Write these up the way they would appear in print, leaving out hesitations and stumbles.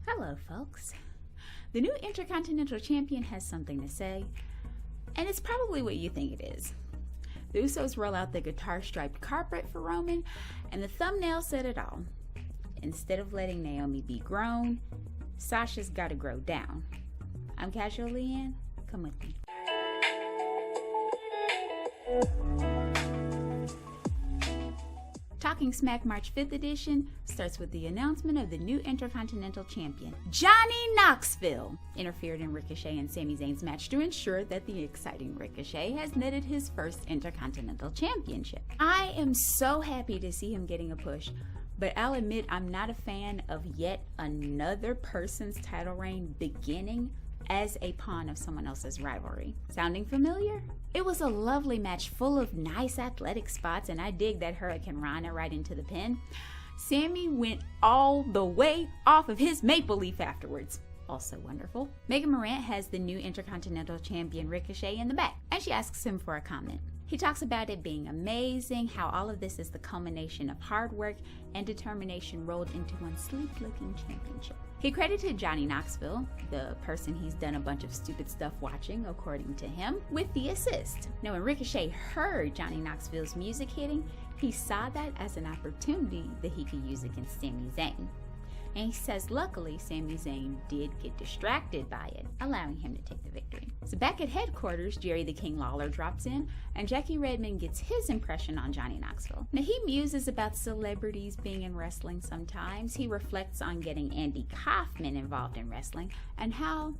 Hello, folks. The new Intercontinental Champion has something to say, and it's probably what you think it is. The Usos roll out the guitar-striped carpet for Roman, and the thumbnail said it all. Instead of letting Naomi be grown, Sasha's gotta grow down. I'm Casualeann. Come with me. Talking Smack March 5th edition starts with the announcement of the new Intercontinental Champion. Johnny Knoxville interfered in Ricochet and Sami Zayn's match to ensure that the exciting Ricochet has netted his first Intercontinental Championship. I am so happy to see him getting a push, but I'll admit I'm not a fan of yet another person's title reign beginning as a pawn of someone else's rivalry. Sounding familiar? It was a lovely match full of nice athletic spots, and I dig that Hurricane Rana right into the pin. Sami went all the way off of his maple leaf afterwards. Also wonderful. Megan Morant has the new Intercontinental Champion Ricochet in the back, and she asks him for a comment. He talks about it being amazing, how all of this is the culmination of hard work and determination rolled into one sleek-looking championship. He credited Johnny Knoxville, the person he's done a bunch of stupid stuff watching, according to him, with the assist. Now, when Ricochet heard Johnny Knoxville's music hitting, he saw that as an opportunity that he could use against Sami Zayn. And he says luckily Sami Zayn did get distracted by it, allowing him to take the victory. So back at headquarters, Jerry the King Lawler drops in, and Jackie Redmond gets his impression on Johnny Knoxville. Now he muses about celebrities being in wrestling sometimes. He reflects on getting Andy Kaufman involved in wrestling, and how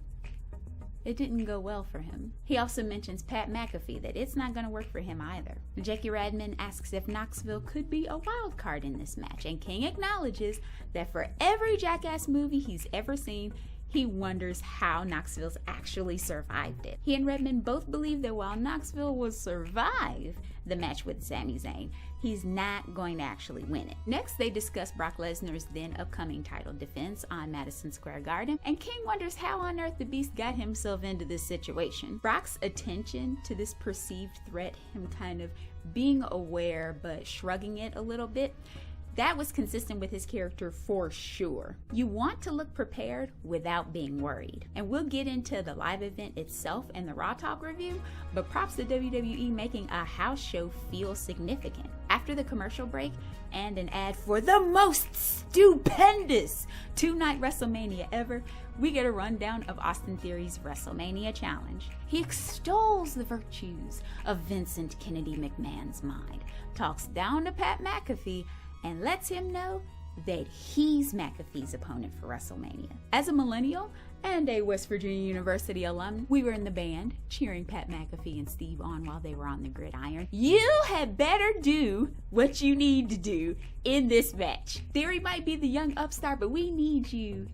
it didn't go well for him. He also mentions Pat McAfee, that it's not going to work for him either. Jackie Redmond asks if Knoxville could be a wild card in this match, and King acknowledges that for every Jackass movie he's ever seen, he wonders how Knoxville's actually survived it. He and Redmond both believe that while Knoxville will survive the match with Sami Zayn, he's not going to actually win it. Next, they discuss Brock Lesnar's then upcoming title defense on Madison Square Garden, and King wonders how on earth the Beast got himself into this situation. Brock's attention to this perceived threat, him kind of being aware but shrugging it a little bit, that was consistent with his character for sure. You want to look prepared without being worried. And we'll get into the live event itself in the Raw Talk review, but props to WWE making a house show feel significant. After the commercial break and an ad for the most stupendous two-night WrestleMania ever, we get a rundown of Austin Theory's WrestleMania challenge. He extols the virtues of Vincent Kennedy McMahon's mind, talks down to Pat McAfee, and lets him know that he's McAfee's opponent for WrestleMania. As a millennial and a West Virginia University alum, we were in the band cheering Pat McAfee and Steve on while they were on the gridiron. You had better do what you need to do in this match. Theory might be the young upstart, but we need you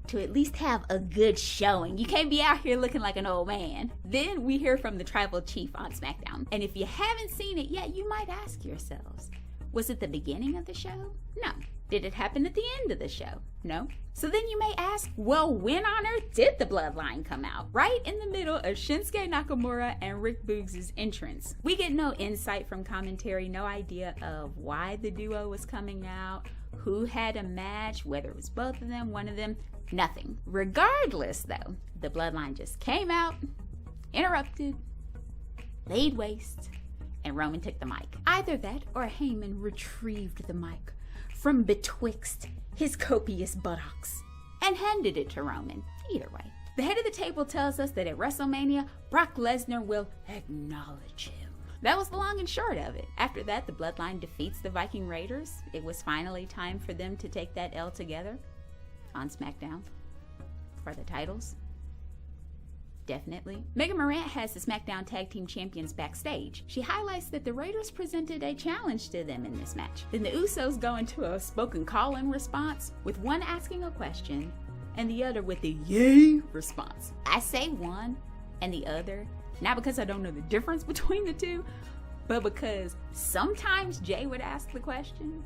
to at least have a good showing. You can't be out here looking like an old man. Then we hear from the Tribal Chief on SmackDown. And if you haven't seen it yet, you might ask yourselves, was it the beginning of the show? No. Did it happen at the end of the show? No. So then you may ask, well, when on earth did the Bloodline come out? Right in the middle of Shinsuke Nakamura and Rick Boogs' entrance. We get no insight from commentary, no idea of why the duo was coming out, who had a match, whether it was both of them, one of them, nothing. Regardless, though, the Bloodline just came out, interrupted, laid waste, and Roman took the mic. Either that or Heyman retrieved the mic from betwixt his copious buttocks and handed it to Roman. Either way. The head of the table tells us that at WrestleMania, Brock Lesnar will acknowledge him. That was the long and short of it. After that, the Bloodline defeats the Viking Raiders. It was finally time for them to take that L together on SmackDown for the titles. Definitely. Megan Morant has the SmackDown Tag Team Champions backstage. She highlights that the Raiders presented a challenge to them in this match. Then the Usos go into a spoken call-in response, with one asking a question and the other with the yay response. I say one and the other, not because I don't know the difference between the two, but because sometimes Jay would ask the question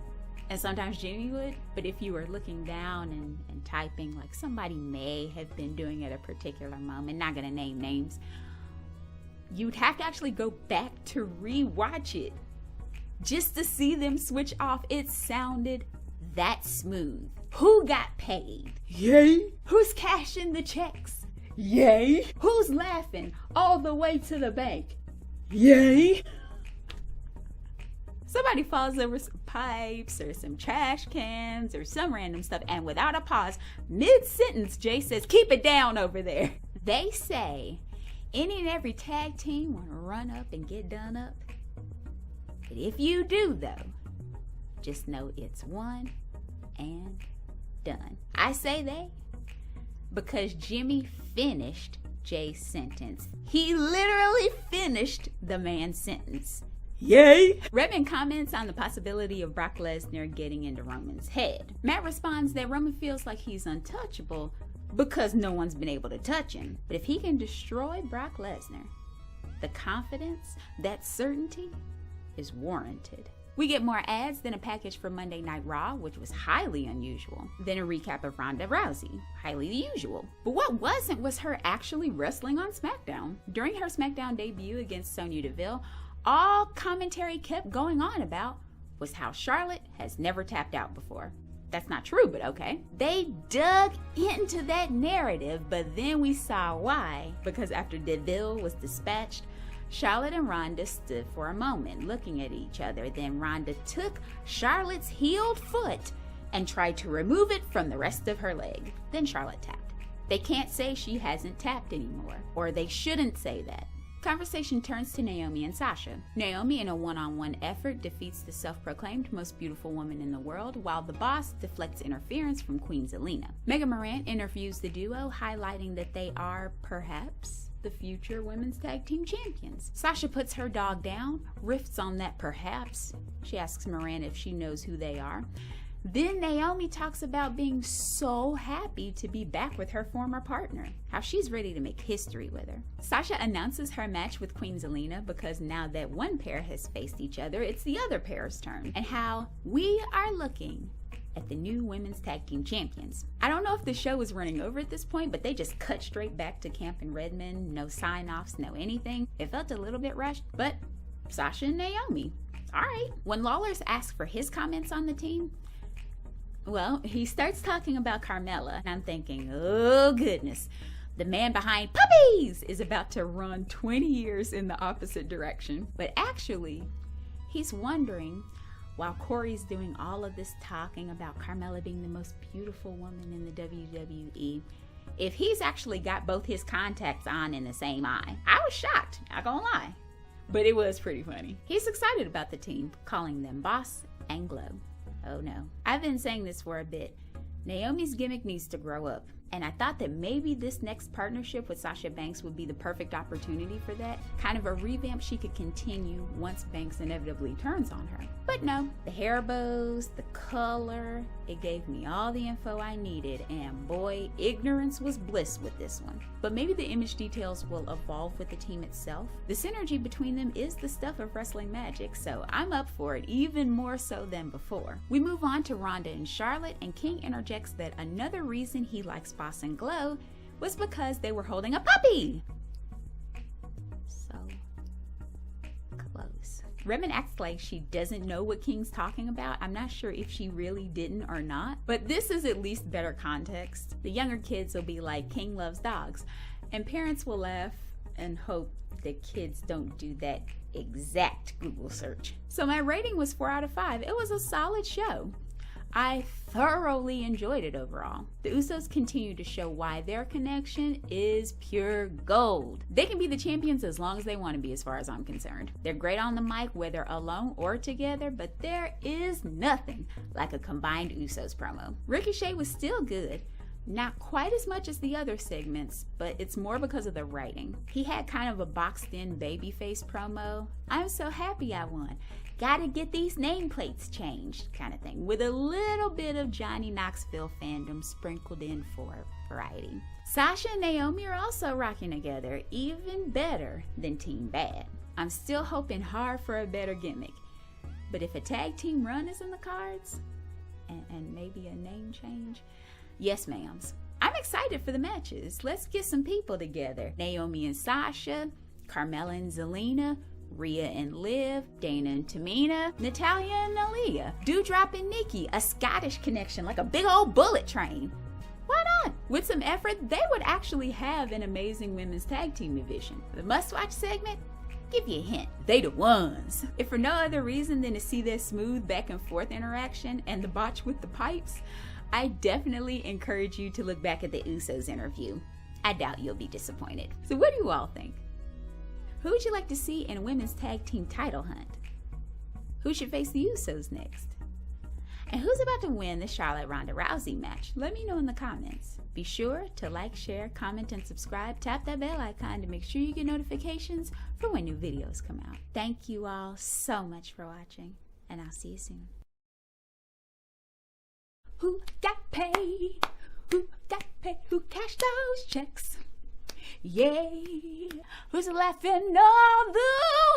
and sometimes Jimmy would, but if you were looking down and typing, like somebody may have been doing at a particular moment, not gonna name names, you'd have to actually go back to rewatch it just to see them switch off. It sounded that smooth. Who got paid? Yay! Who's cashing the checks? Yay! Who's laughing all the way to the bank? Yay! Somebody falls over some pipes or some trash cans or some random stuff, and without a pause, mid-sentence, Jay says, "Keep it down over there." They say any and every tag team want to run up and get done up. But if you do, though, just know it's one and done. I say they because Jimmy finished Jay's sentence. He literally finished the man's sentence. Yay! Redmond comments on the possibility of Brock Lesnar getting into Roman's head. Matt responds that Roman feels like he's untouchable because no one's been able to touch him. But if he can destroy Brock Lesnar, the confidence, that certainty is warranted. We get more ads than a package for Monday Night Raw, which was highly unusual. Then a recap of Ronda Rousey, highly usual. But what wasn't was her actually wrestling on SmackDown. During her SmackDown debut against Sonya Deville, all commentary kept going on about was how Charlotte has never tapped out before. That's not true, but okay. They dug into that narrative, but then we saw why. Because after Deville was dispatched, Charlotte and Ronda stood for a moment looking at each other. Then Ronda took Charlotte's healed foot and tried to remove it from the rest of her leg. Then Charlotte tapped. They can't say she hasn't tapped anymore, or they shouldn't say that. Conversation turns to Naomi and Sasha. Naomi, in a one-on-one effort, defeats the self-proclaimed most beautiful woman in the world, while the boss deflects interference from Queen Zelina. Megan Morant interviews the duo, highlighting that they are, perhaps, the future women's tag team champions. Sasha puts her dog down, riffs on that perhaps. She asks Morant if she knows who they are. Then Naomi talks about being so happy to be back with her former partner, how she's ready to make history with her. Sasha announces her match with Queen Zelina because now that one pair has faced each other, it's the other pair's turn, and how we are looking at the new women's tag team champions. I don't know if the show is running over at this point, but they just cut straight back to camp in Redmond, no sign-offs, no anything. It felt a little bit rushed, but Sasha and Naomi, all right. When Lawler's asked for his comments on the team, well, he starts talking about Carmella, and I'm thinking, oh goodness, the man behind puppies is about to run 20 years in the opposite direction. But actually, he's wondering, while Corey's doing all of this talking about Carmella being the most beautiful woman in the WWE, if he's actually got both his contacts on in the same eye. I was shocked, not gonna lie, but it was pretty funny. He's excited about the team, calling them Boss and Glow. Oh no. I've been saying this for a bit. Naomi's gimmick needs to grow up. And I thought that maybe this next partnership with Sasha Banks would be the perfect opportunity for that. Kind of a revamp she could continue once Banks inevitably turns on her. But no, the hair bows, the color, it gave me all the info I needed, and boy, ignorance was bliss with this one. But maybe the image details will evolve with the team itself. The synergy between them is the stuff of wrestling magic, so I'm up for it even more so than before. We move on to Ronda and Charlotte, and King interjects that another reason he likes Boss and Glow was because they were holding a puppy. So close. Redmond acts like she doesn't know what King's talking about. I'm not sure if she really didn't or not, but this is at least better context. The younger kids will be like, King loves dogs, and parents will laugh and hope that kids don't do that exact Google search. So my rating was 4 out of 5. It was a solid show. I thoroughly enjoyed it overall. The Usos continue to show why their connection is pure gold. They can be the champions as long as they want to be, as far as I'm concerned. They're great on the mic, whether alone or together, but there is nothing like a combined Usos promo. Ricochet was still good. Not quite as much as the other segments, but it's more because of the writing. He had kind of a boxed-in babyface promo. I'm so happy I won. Gotta get these nameplates changed kind of thing, with a little bit of Johnny Knoxville fandom sprinkled in for variety. Sasha and Naomi are also rocking together, even better than Team Bad. I'm still hoping hard for a better gimmick, but if a tag team run is in the cards, and maybe a name change, yes ma'ams. I'm excited for the matches. Let's get some people together. Naomi and Sasha, Carmella and Zelina, Rhea and Liv, Dana and Tamina, Natalya and Aaliyah, Doudrop and Nikki, a Scottish connection like a big old bullet train. Why not? With some effort, they would actually have an amazing women's tag team division. The must-watch segment? Give you a hint. They the ones. If for no other reason than to see their smooth back and forth interaction and the botch with the pipes, I definitely encourage you to look back at the Usos interview. I doubt you'll be disappointed. So what do you all think? Who would you like to see in a women's tag team title hunt? Who should face the Usos next? And who's about to win the Charlotte Ronda Rousey match? Let me know in the comments. Be sure to like, share, comment, and subscribe. Tap that bell icon to make sure you get notifications for when new videos come out. Thank you all so much for watching, and I'll see you soon. Who got paid? Who got paid? Who cashed those checks? Yay! Who's laughing all the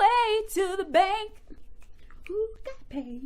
way to the bank? Who got paid?